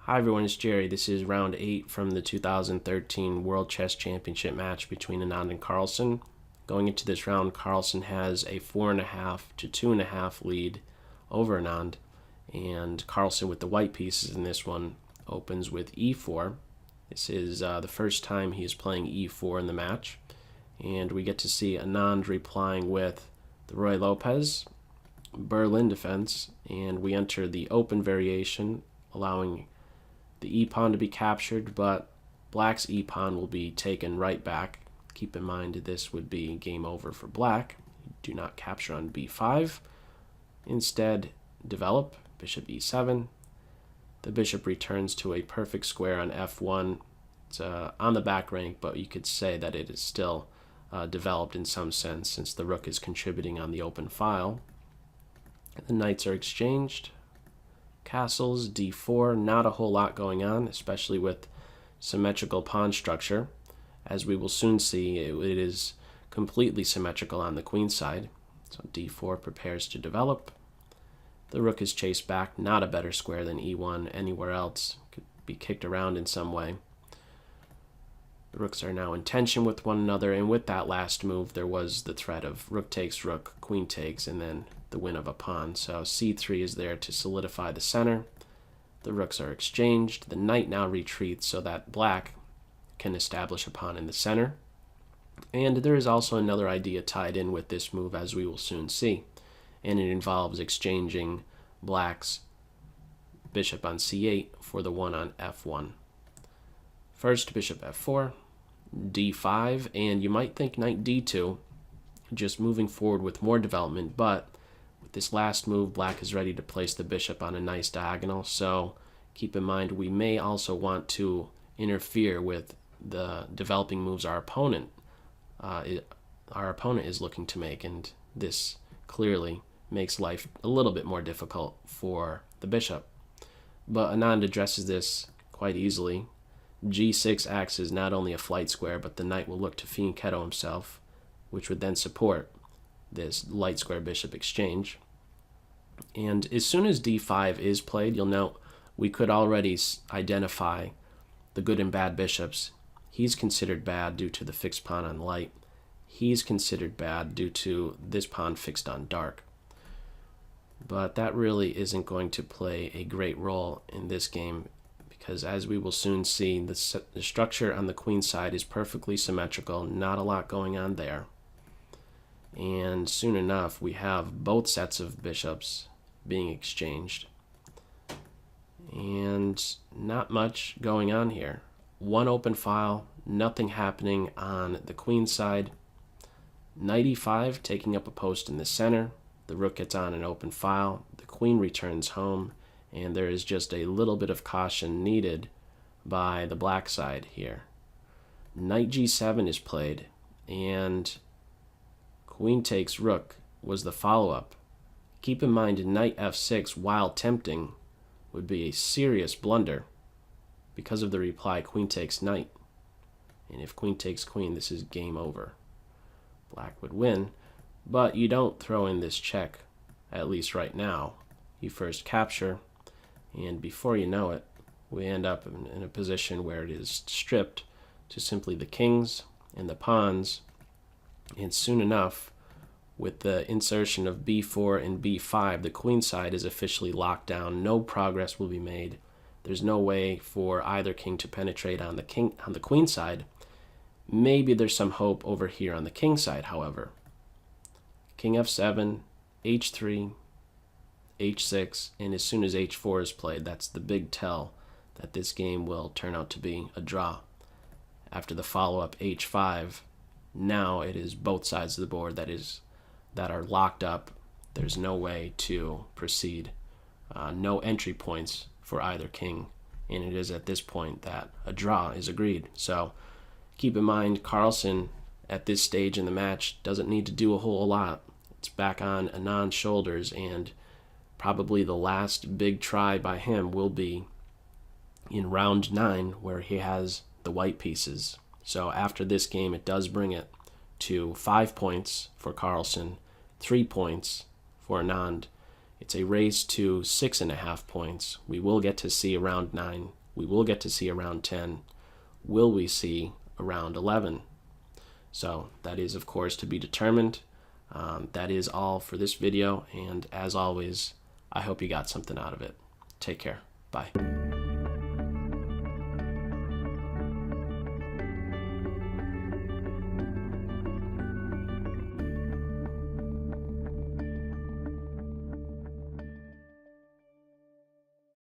Hi everyone, it's Jerry. This is round 8 from the 2013 World Chess Championship match between Anand and Carlsen. Going into this round, Carlsen has a 4.5 to 2.5 lead over Anand, and Carlsen with the white pieces in this one opens with e4. This is the first time he is playing e4 in the match, and we get to see Anand replying with the Roy Lopez Berlin defense, and we enter the open variation, allowing the e-pawn to be captured, but black's e-pawn will be taken right back. Keep in mind this would be game over for black. Do not capture on b5. Instead, develop bishop e7. The bishop returns to a perfect square on f1. It's on the back rank, but you could say that it is still developed in some sense since the rook is contributing on the open file. The knights are exchanged. Castles, d4, not a whole lot going on, especially with symmetrical pawn structure. As we will soon see, it is completely symmetrical on the queen side. So d4 prepares to develop. The rook is chased back, not a better square than e1 anywhere else. Could be kicked around in some way. The rooks are now in tension with one another, and with that last move, there was the threat of rook takes, rook, queen takes, and then the win of a pawn. So c3 is there to solidify the center. The rooks are exchanged. The knight now retreats so that black can establish a pawn in the center. And there is also another idea tied in with this move, as we will soon see, and it involves exchanging black's bishop on c8 for the one on f1. First, bishop f4, d5, and you might think knight d2, just moving forward with more development, but with this last move, black is ready to place the bishop on a nice diagonal, so keep in mind we may also want to interfere with the developing moves our opponent is looking to make, and this clearly makes life a little bit more difficult for the bishop. But Anand addresses this quite easily. g6 acts as not only a flight square, but the knight will look to fianchetto himself, which would then support this light square bishop exchange. And as soon as d5 is played, you'll note we could already identify the good and bad bishops. He's considered bad due to the fixed pawn on light. He's considered bad due to this pawn fixed on dark. But that really isn't going to play a great role in this game, because as we will soon see, the structure on the queen side is perfectly symmetrical, not a lot going on there. And soon enough, we have both sets of bishops being exchanged. And not much going on here. One open file, nothing happening on the queen side. Knight e5 taking up a post in the center. The rook gets on an open file. The queen returns home, and there is just a little bit of caution needed by the black side here. Knight g7 is played, and queen takes rook was the follow-up. Keep in mind, knight f6, while tempting, would be a serious blunder because of the reply queen takes knight. And if queen takes queen, this is game over. Black would win, but you don't throw in this check, at least right now. You first capture, and before you know it, we end up in a position where it is stripped to simply the kings and the pawns, and soon enough, with the insertion of b4 and b5, the queen side is officially locked down. No progress will be made. There's no way for either king to penetrate on the queen side. Maybe there's some hope over here on the king side, however. King f7, h3, h6, and as soon as h4 is played, that's the big tell that this game will turn out to be a draw. After the follow-up h5, now it is both sides of the board that are locked up. There's no way to proceed. No entry points for either king, and it is at this point that a draw is agreed. So keep in mind, Carlsen at this stage in the match doesn't need to do a whole lot. It's back on Anand's shoulders, and probably the last big try by him will be in round 9, where he has the white pieces. So after this game, it does bring it to 5 points for Carlsen, 3 points for Anand, It's a race to 6.5 points. We will get to see a round 9. We will get to see a round 10. Will we see a round 11? So that is, of course, to be determined. That is all for this video, and as always, I hope you got something out of it. Take care. Bye.